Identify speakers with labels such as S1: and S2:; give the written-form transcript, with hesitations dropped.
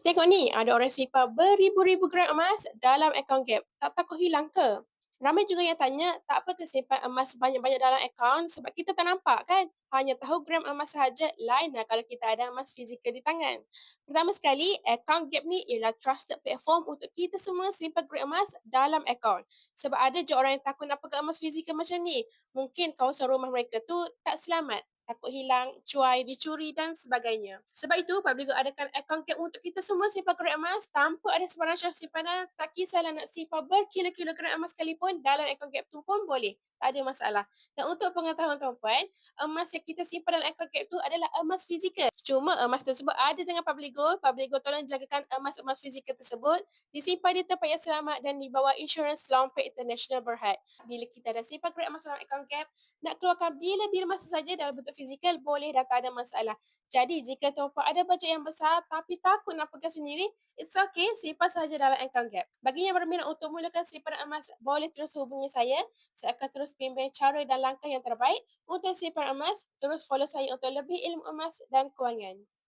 S1: Tengok ni, ada orang simpan beribu-ribu gram emas dalam akaun Gap. Tak takut hilang ke? Ramai juga yang tanya, tak apa ke simpan emas banyak-banyak dalam akaun sebab kita tak nampak kan? Hanya tahu gram emas sahaja, lain lah kalau kita ada emas fizikal di tangan. Pertama sekali, akaun Gap ni ialah trusted platform untuk kita semua simpan gram emas dalam akaun. Sebab ada je orang yang takut nak pegang emas fizikal macam ni. Mungkin kawasan rumah mereka tu tak selamat. Takut hilang, cuai, dicuri dan sebagainya. Sebab itu, Publigo adakan akaun Gap untuk kita semua simpan gram emas tanpa ada sebarang syarat simpanan. Tak kisahlah nak simpan berkilo-kilo gram emas sekalipun, dalam akaun Gap tu pun boleh. Tak ada masalah. Dan untuk pengetahuan tuan-puan, emas yang kita simpan dalam akaun Gap tu adalah emas fizikal. Cuma emas tersebut ada dengan Publigo. Publigo tolong jagakan emas-emas fizikal tersebut disimpan di tempat yang selamat dan di bawah insurans Lompet International Berhad. Bila kita dah simpan gram emas dalam akaun Gap, nak keluarkan bila-bila masa saja dalam bentuk fizikal boleh dah, tak ada masalah. Jadi jika tuan-puan ada bajet yang besar tapi takut nak pegang sendiri, it's okay, simpan saja dalam akaun Gap. Bagi yang berminat untuk mulakan simpanan emas, boleh terus hubungi saya. Saya akan terus bimbing cara dan langkah yang terbaik untuk simpan emas. Terus follow saya untuk lebih ilmu emas dan kewangan.